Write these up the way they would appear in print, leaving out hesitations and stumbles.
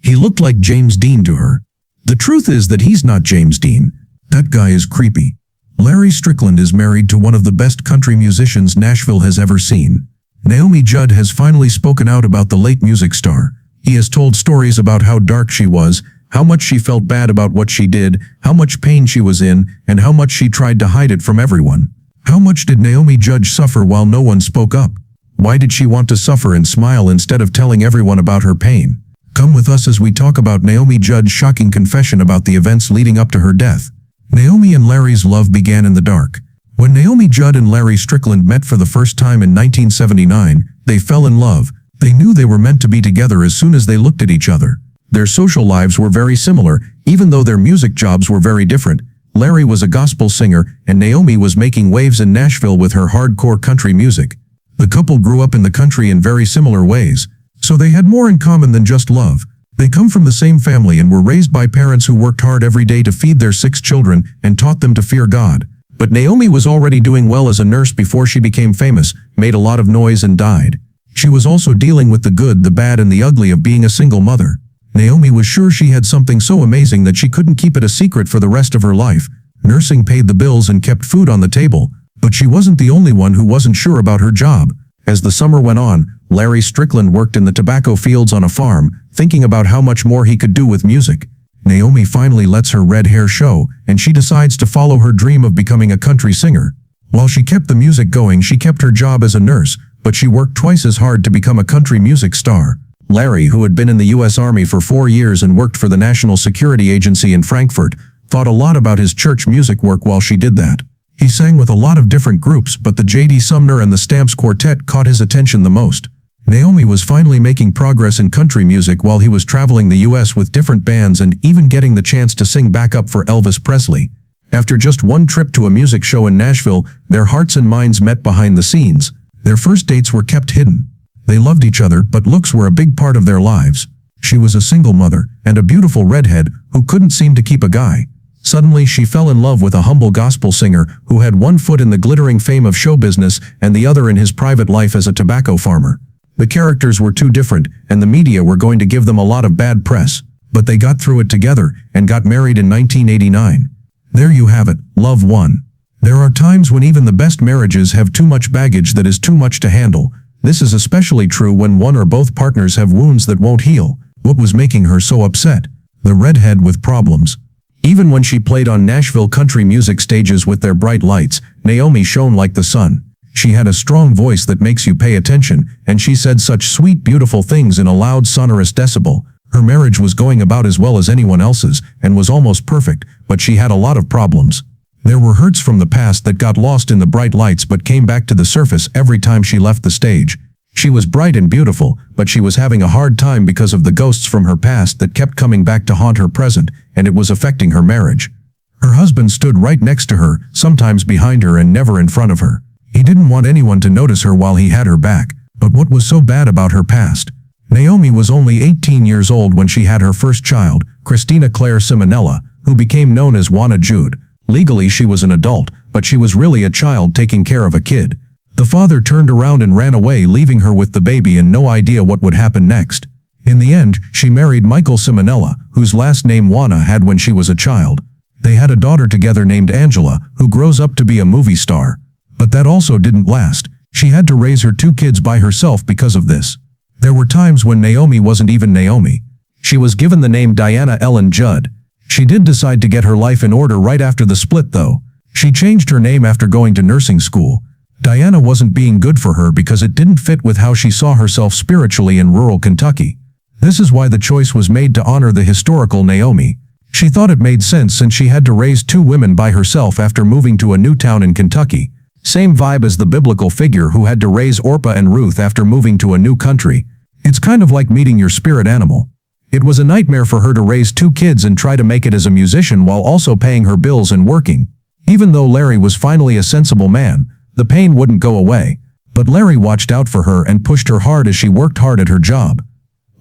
He looked like James Dean to her. The truth is that he's not James Dean. That guy is creepy. Larry Strickland is married to one of the best country musicians Nashville has ever seen. Naomi Judd has finally spoken out about the late music star. He has told stories about how dark she was, how much she felt bad about what she did, how much pain she was in, and how much she tried to hide it from everyone. How much did Naomi Judd suffer while no one spoke up? Why did she want to suffer and smile instead of telling everyone about her pain? Come with us as we talk about Naomi Judd's shocking confession about the events leading up to her death. Naomi and Larry's love began in the dark. When Naomi Judd and Larry Strickland met for the first time in 1979, they fell in love. They knew they were meant to be together as soon as they looked at each other. Their social lives were very similar, even though their music jobs were very different. Larry was a gospel singer, and Naomi was making waves in Nashville with her hardcore country music. The couple grew up in the country in very similar ways, so they had more in common than just love. They come from the same family and were raised by parents who worked hard every day to feed their 6 children and taught them to fear God. But Naomi was already doing well as a nurse before she became famous, made a lot of noise and died. She was also dealing with the good, the bad, and the ugly of being a single mother. Naomi was sure she had something so amazing that she couldn't keep it a secret for the rest of her life. Nursing paid the bills and kept food on the table, but she wasn't the only one who wasn't sure about her job. As the summer went on, Larry Strickland worked in the tobacco fields on a farm, thinking about how much more he could do with music. Naomi finally lets her red hair show, and she decides to follow her dream of becoming a country singer. While she kept the music going, she kept her job as a nurse, but she worked twice as hard to become a country music star. Larry, who had been in the U.S. Army for 4 years and worked for the National Security Agency in Frankfurt, thought a lot about his church music work while she did that. He sang with a lot of different groups, but the J.D. Sumner and the Stamps Quartet caught his attention the most. Naomi was finally making progress in country music while he was traveling the U.S. with different bands and even getting the chance to sing backup for Elvis Presley. After just one trip to a music show in Nashville, their hearts and minds met behind the scenes. Their first dates were kept hidden. They loved each other, but looks were a big part of their lives. She was a single mother and a beautiful redhead who couldn't seem to keep a guy. Suddenly, she fell in love with a humble gospel singer who had one foot in the glittering fame of show business and the other in his private life as a tobacco farmer. The characters were too different, and the media were going to give them a lot of bad press. But they got through it together and got married in 1989. There you have it, love won. There are times when even the best marriages have too much baggage that is too much to handle. This is especially true when one or both partners have wounds that won't heal. What was making her so upset? The redhead with problems. Even when she played on Nashville country music stages with their bright lights, Naomi shone like the sun. She had a strong voice that makes you pay attention, and she said such sweet, beautiful things in a loud, sonorous decibel. Her marriage was going about as well as anyone else's, and was almost perfect, but she had a lot of problems. There were hurts from the past that got lost in the bright lights but came back to the surface every time she left the stage. She was bright and beautiful, but she was having a hard time because of the ghosts from her past that kept coming back to haunt her present, and it was affecting her marriage. Her husband stood right next to her, sometimes behind her and never in front of her. He didn't want anyone to notice her while he had her back. But what was so bad about her past? Naomi was only 18 years old when she had her first child, Christina Claire Simonella, who became known as Naomi Judd. Legally she was an adult, but she was really a child taking care of a kid. The father turned around and ran away, leaving her with the baby and no idea what would happen next. In the end, she married Michael Simonella, whose last name Juana had when she was a child. They had a daughter together named Angela, who grows up to be a movie star. But that also didn't last. She had to raise her 2 kids by herself because of this. There were times when Naomi wasn't even Naomi. She was given the name Diana Ellen Judd. She did decide to get her life in order right after the split though. She changed her name after going to nursing school. Diana wasn't being good for her because it didn't fit with how she saw herself spiritually in rural Kentucky. This is why the choice was made to honor the historical Naomi. She thought it made sense since she had to raise 2 women by herself after moving to a new town in Kentucky. Same vibe as the biblical figure who had to raise Orpah and Ruth after moving to a new country. It's kind of like meeting your spirit animal. It was a nightmare for her to raise 2 kids and try to make it as a musician while also paying her bills and working. Even though Larry was finally a sensible man, the pain wouldn't go away. But Larry watched out for her and pushed her hard as she worked hard at her job.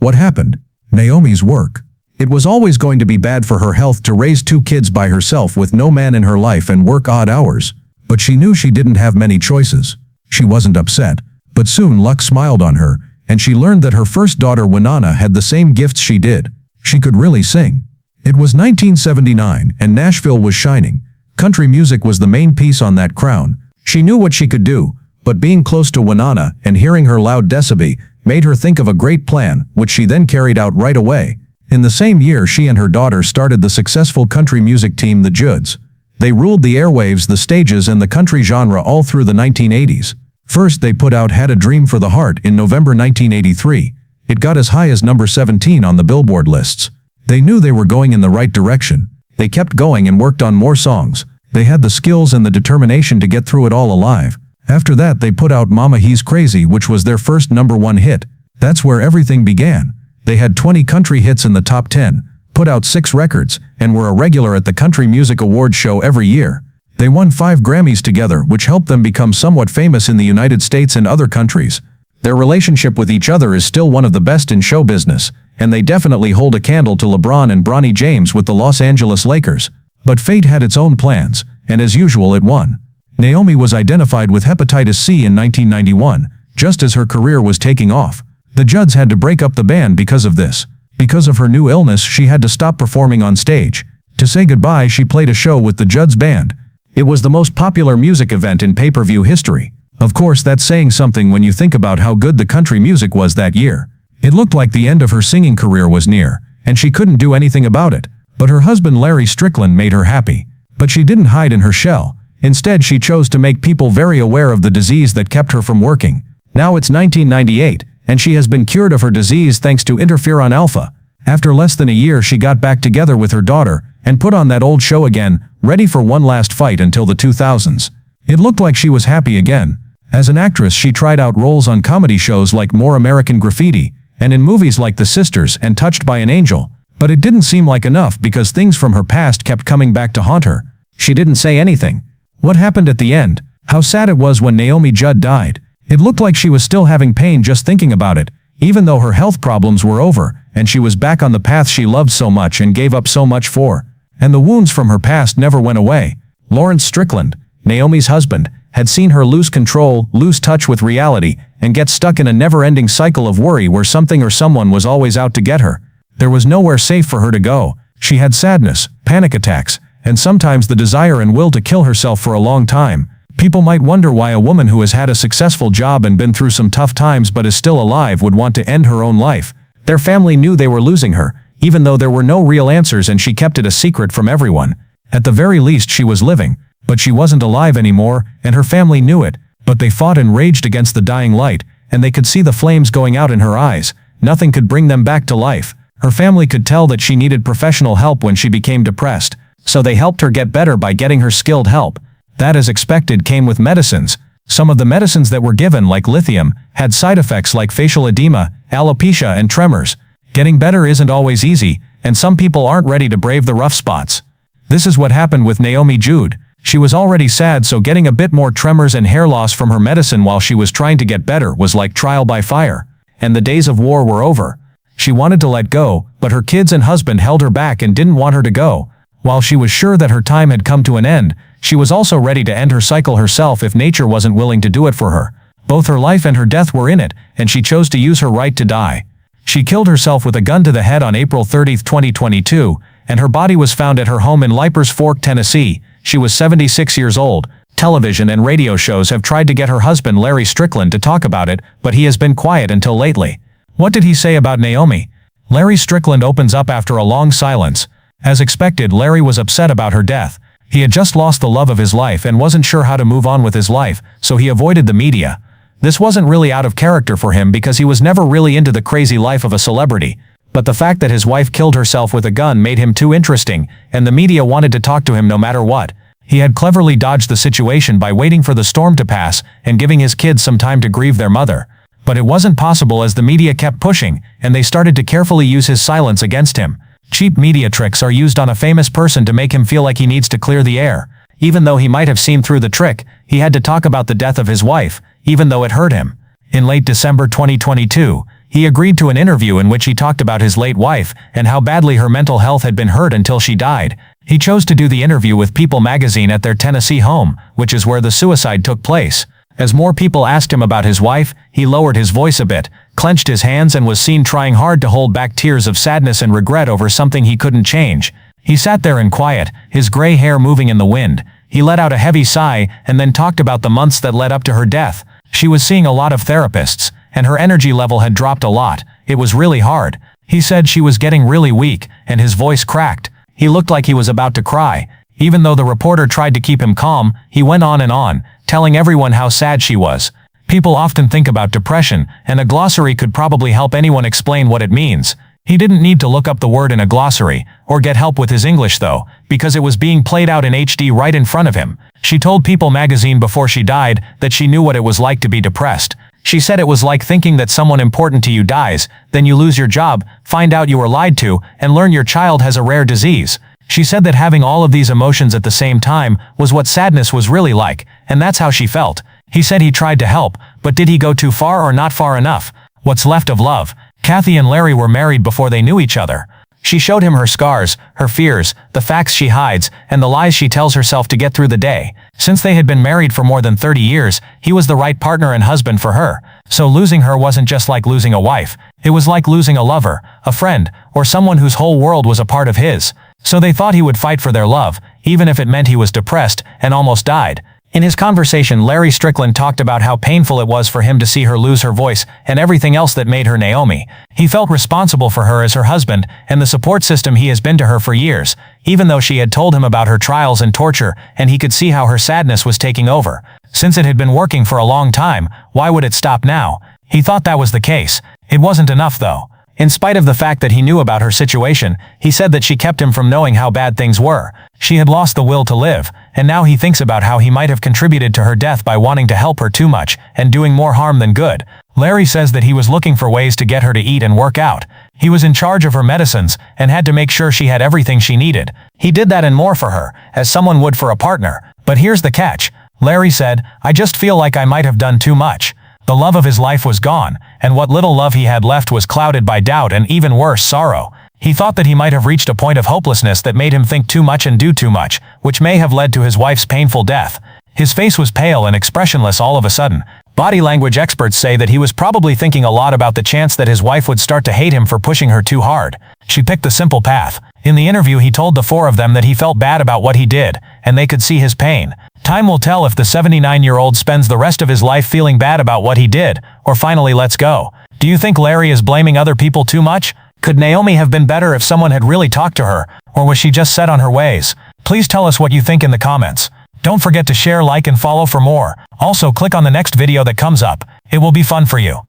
What happened? Naomi's work. It was always going to be bad for her health to raise 2 kids by herself with no man in her life and work odd hours. But she knew she didn't have many choices. She wasn't upset, but soon luck smiled on her, and she learned that her first daughter Winona had the same gifts she did. She could really sing. It was 1979, and Nashville was shining. Country music was the main piece on that crown. She knew what she could do, but being close to Winona and hearing her loud decibel made her think of a great plan, which she then carried out right away. In the same year, she and her daughter started the successful country music team, the Judds. They ruled the airwaves, the stages, and the country genre all through the 1980s. First, they put out Had a Dream for the Heart in November 1983. It got as high as number 17 on the Billboard lists. They knew they were going in the right direction. They kept going and worked on more songs. They had the skills and the determination to get through it all alive. After that, they put out Mama He's Crazy, which was their first #1 hit. That's where everything began. They had 20 country hits in the top 10, put out 6 records, and were a regular at the Country Music Awards show every year. They won 5 Grammys together, which helped them become somewhat famous in the United States and other countries. Their relationship with each other is still one of the best in show business, and they definitely hold a candle to LeBron and Bronny James with the Los Angeles Lakers. But fate had its own plans, and as usual it won. Naomi was identified with hepatitis C in 1991, just as her career was taking off. The Judds had to break up the band because of this. Because of her new illness, she had to stop performing on stage. To say goodbye, she played a show with the Judds Band. It was the most popular music event in pay-per-view history. Of course, that's saying something when you think about how good the country music was that year. It looked like the end of her singing career was near, and she couldn't do anything about it. But her husband Larry Strickland made her happy. But she didn't hide in her shell. Instead, she chose to make people very aware of the disease that kept her from working. Now it's 1998, and she has been cured of her disease thanks to interferon alpha. After less than a year, she got back together with her daughter and put on that old show again, ready for one last fight until the 2000s. It looked like she was happy again. As an actress, she tried out roles on comedy shows like More American Graffiti, and in movies like The Sisters and Touched by an Angel. But it didn't seem like enough because things from her past kept coming back to haunt her. She didn't say anything. What happened at the end? How sad it was when Naomi Judd died. It looked like she was still having pain just thinking about it, even though her health problems were over, and she was back on the path she loved so much and gave up so much for. And the wounds from her past never went away. Lawrence Strickland, Naomi's husband, had seen her lose control, lose touch with reality, and get stuck in a never-ending cycle of worry where something or someone was always out to get her. There was nowhere safe for her to go. She had sadness, panic attacks, and sometimes the desire and will to kill herself for a long time. People might wonder why a woman who has had a successful job and been through some tough times but is still alive would want to end her own life. Their family knew they were losing her, even though there were no real answers and she kept it a secret from everyone. At the very least, she was living, but she wasn't alive anymore, and her family knew it, but they fought and raged against the dying light, and they could see the flames going out in her eyes. Nothing could bring them back to life. Her family could tell that she needed professional help when she became depressed, so they helped her get better by getting her skilled help. That, as expected, came with medicines. Some of the medicines that were given, like lithium, had side effects like facial edema, alopecia, and tremors. Getting better isn't always easy, and some people aren't ready to brave the rough spots. This is what happened with Naomi Judd. She was already sad, so getting a bit more tremors and hair loss from her medicine while she was trying to get better was like trial by fire. And the days of war were over. She wanted to let go, but her kids and husband held her back and didn't want her to go. While she was sure that her time had come to an end, she was also ready to end her cycle herself if nature wasn't willing to do it for her. Both her life and her death were in it, and she chose to use her right to die. She killed herself with a gun to the head on April 30, 2022, and her body was found at her home in Leipers Fork, Tennessee. She was 76 years old. Television and radio shows have tried to get her husband Larry Strickland to talk about it, but he has been quiet until lately. What did he say about Naomi? Larry Strickland opens up after a long silence. As expected, Larry was upset about her death. He had just lost the love of his life and wasn't sure how to move on with his life, so he avoided the media. This wasn't really out of character for him because he was never really into the crazy life of a celebrity. But the fact that his wife killed herself with a gun made him too interesting, and the media wanted to talk to him no matter what. He had cleverly dodged the situation by waiting for the storm to pass and giving his kids some time to grieve their mother. But it wasn't possible as the media kept pushing, and they started to carefully use his silence against him. Cheap media tricks are used on a famous person to make him feel like he needs to clear the air. Even though he might have seen through the trick, he had to talk about the death of his wife, even though it hurt him. In late December 2022, he agreed to an interview in which he talked about his late wife and how badly her mental health had been hurt until she died. He chose to do the interview with People magazine at their Tennessee home, which is where the suicide took place. As more people asked him about his wife, he lowered his voice a bit, clenched his hands and was seen trying hard to hold back tears of sadness and regret over something he couldn't change. He sat there in quiet, his gray hair moving in the wind. He let out a heavy sigh and then talked about the months that led up to her death. She was seeing a lot of therapists, and her energy level had dropped a lot. It was really hard. He said she was getting really weak, and his voice cracked. He looked like he was about to cry. Even though the reporter tried to keep him calm, he went on, telling everyone how sad she was. People often think about depression, and a glossary could probably help anyone explain what it means. He didn't need to look up the word in a glossary, or get help with his English though, because it was being played out in HD right in front of him. She told People magazine before she died that she knew what it was like to be depressed. She said it was like thinking that someone important to you dies, then you lose your job, find out you were lied to, and learn your child has a rare disease. She said that having all of these emotions at the same time was what sadness was really like, and that's how she felt. He said he tried to help, but did he go too far or not far enough? What's left of love? Kathy and Larry were married before they knew each other. She showed him her scars, her fears, the facts she hides, and the lies she tells herself to get through the day. Since they had been married for more than 30 years, he was the right partner and husband for her. So losing her wasn't just like losing a wife. It was like losing a lover, a friend, or someone whose whole world was a part of his. So they thought he would fight for their love, even if it meant he was depressed and almost died. In his conversation, Larry Strickland talked about how painful it was for him to see her lose her voice and everything else that made her Naomi. He felt responsible for her as her husband and the support system he has been to her for years, even though she had told him about her trials and torture, and he could see how her sadness was taking over. Since it had been working for a long time, why would it stop now? He thought that was the case. It wasn't enough though. In spite of the fact that he knew about her situation, he said that she kept him from knowing how bad things were. She had lost the will to live, and now he thinks about how he might have contributed to her death by wanting to help her too much and doing more harm than good. Larry says that he was looking for ways to get her to eat and work out. He was in charge of her medicines and had to make sure she had everything she needed. He did that and more for her, as someone would for a partner. But here's the catch. Larry said, "I just feel like I might have done too much." The love of his life was gone, and what little love he had left was clouded by doubt and even worse, sorrow. He thought that he might have reached a point of hopelessness that made him think too much and do too much, which may have led to his wife's painful death. His face was pale and expressionless all of a sudden. Body language experts say that he was probably thinking a lot about the chance that his wife would start to hate him for pushing her too hard. She picked the simple path. In the interview, he told the four of them that he felt bad about what he did, and they could see his pain. Time will tell if the 79-year-old spends the rest of his life feeling bad about what he did, or finally lets go. Do you think Larry is blaming other people too much? Could Naomi have been better if someone had really talked to her, or was she just set on her ways? Please tell us what you think in the comments. Don't forget to share, like, and follow for more. Also, click on the next video that comes up. It will be fun for you.